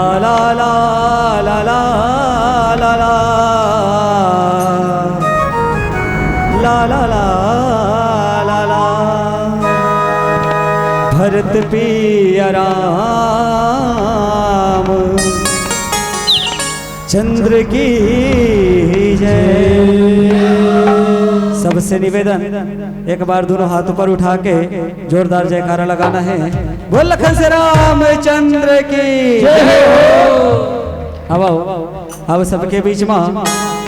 ला ला ला ला ला ला ला ला ला ला ला भरत पिया राम चंद्र की जय। सबसे निवेदन एक बार दोनों हाथ ऊपर उठा के जोरदार जयकारा लगाना है। बोल लखन से रामचंद्र की जय हो। अब सबके बीच में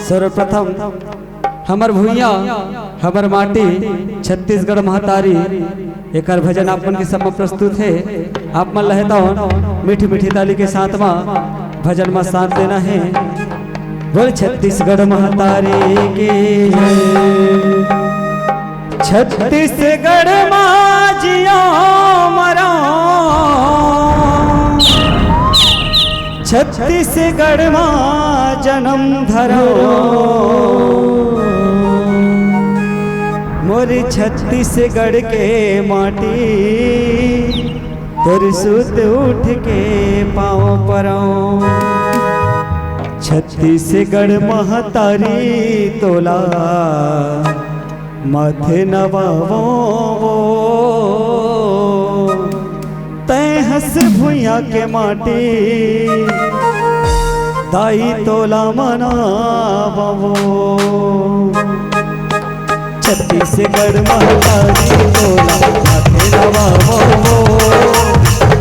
सर्वप्रथम हमर भूइया हमर माटी छत्तीसगढ़ महतारी एक भजन आप मन के सब में प्रस्तुत है। आप मन लहता हो मीठी मीठी ताली के साथ में भजन में साथ देना है। बोल छत्तीसगढ़ महतारी की जय। छत्तीसगढ़ माजिया मरा छत्तीसगढ़ मां जन्म धरो मोरी छत्तीसगढ़ के माटी तोर सुत उठ के पाँव परो। छत्तीसगढ़ महतारी तोला माथे नवावो तय हंस भुइया के माटी दाई तोला मनावो। छत्तीसगढ़ महतारी तोला माथे नवावो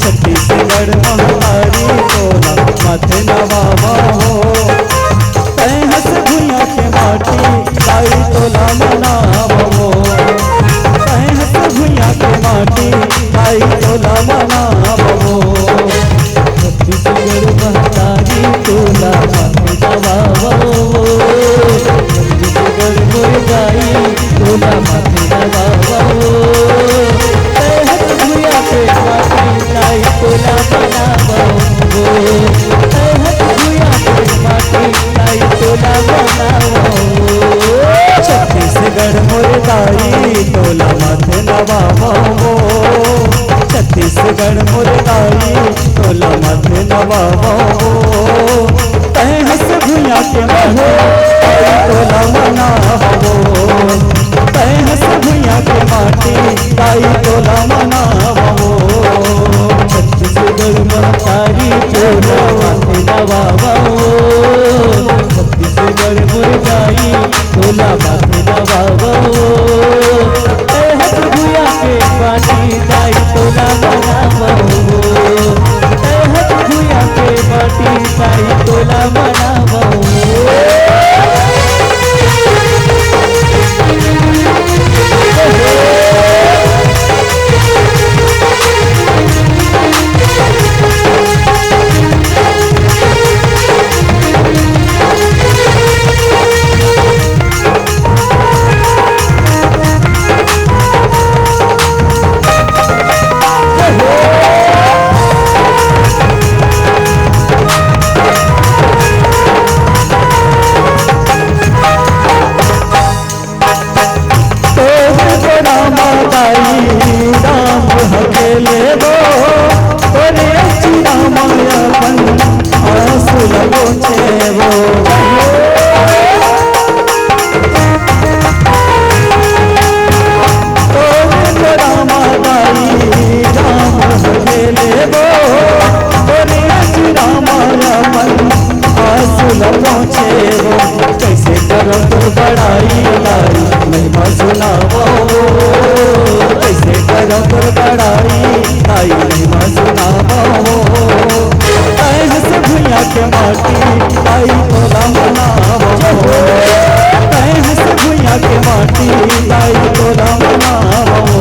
छत्तीसगढ़ महतारी तोला माथे नवावो तय हंस भुइया के माटी दाई तोला मनावो तय हंस भुइया के माटी दाई तोला मनावो। छत्तीसगढ़ महतारी तोला माथे नवावो छत्तीसगढ़ मोर दाई तोला माथे नवावो तय हंस भुइया के माटी दाई तोला मनावो तय हंस भुइया के माटी दाई तोला मनावो। छत्तीसगढ़ मोर दाई तोला माथे नवावो छत्तीसगढ़ मोर दाई तोला माथे नवावो तय हंस भुइया के माटी दाई तोला मनावो तय हंस भुइया के माटी दाई तोला मनावो। छत्तीसगढ़ महतारी तोला माथे नवावो छत्तीसगढ़ मोर दाई तोला माथे नवावो तय हंस भुइया के माटी दाई तोला मनावो तय हंस भुइया के माटी दाई तोला मनावो। कैसे करो तो बड़ाई महिमा सुनावो कैसे करो तो बड़ाई महिमा सुनावो तय हंस भुइया के माटी दाई तोला मनावो तय हंस भुइया के माटी दाई तोला मनावो।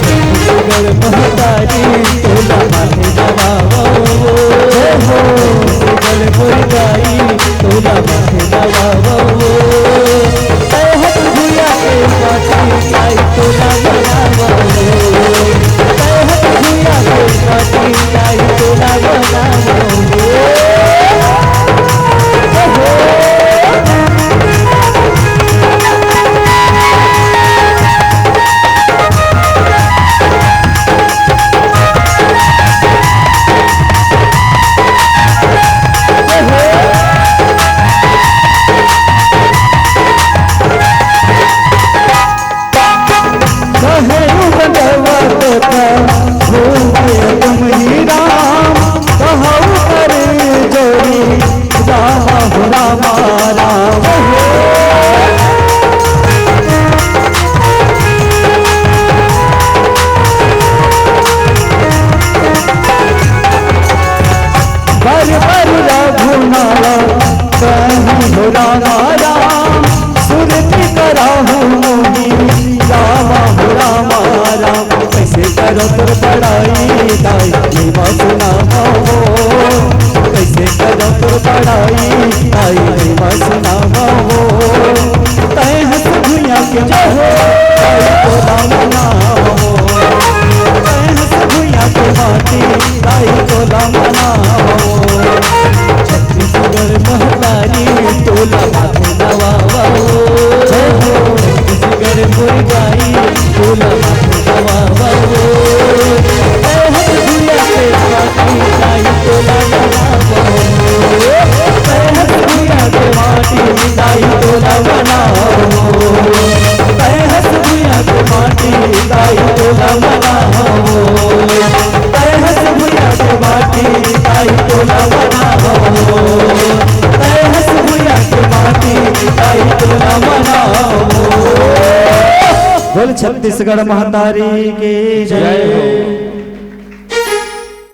छत्तीसगढ़ महतारी तोला माथे नवावो छत्तीसगढ़ मोर दाई तोला माथे नवावो तय हंस भुइया के माटी दाई तोला मनावो तय हंस भुइया के माटी दाई तोला मनावो। बर बर रघुनारा कहीं हो रामा राम सुरति कराहू मोही रामा हो रामा राम कैसे करो तुर बड़ाई दाई देवा सुनामा हो कैसे करो तुर बड़ाई दाई देवा सुनामा हो तय हंस भुइया के हो दाई तो राम नाम हो तय हंस भुइया के माटी दाई तो राम नाम हो छत्तीसगढ़ महतारी तोला माथे नवावा हो छत्तीसगढ़ मुर्गाई तोला माथे नवावा हो तय हंस भुइया के माटी दाई तोला नाम हो तय हंस भुइया के माटी दाई तोला नाम हो तय हंस भुइया के माटी दाई तोला नाम हो तय हंस भुइया के माटी दाई तोला नाम हो तय हंस भुइया के माटी दाई तोला नाम हो। बोल छत्तीसगढ़ महतारी की जय हो।